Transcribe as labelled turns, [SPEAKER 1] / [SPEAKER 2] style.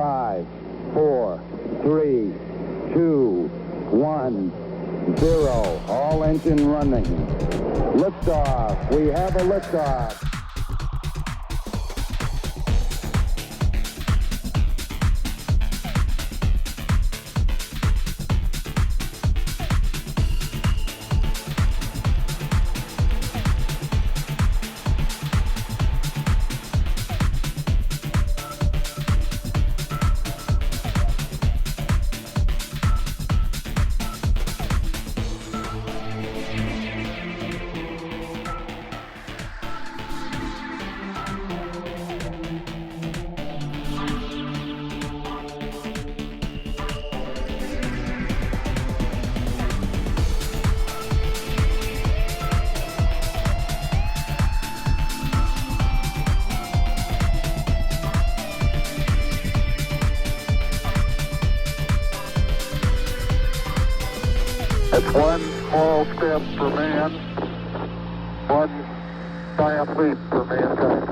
[SPEAKER 1] 5, 4, 3, 2, 1, 0. All engine running. Liftoff. We have a liftoff.
[SPEAKER 2] It's one small step for man, one giant leap for mankind.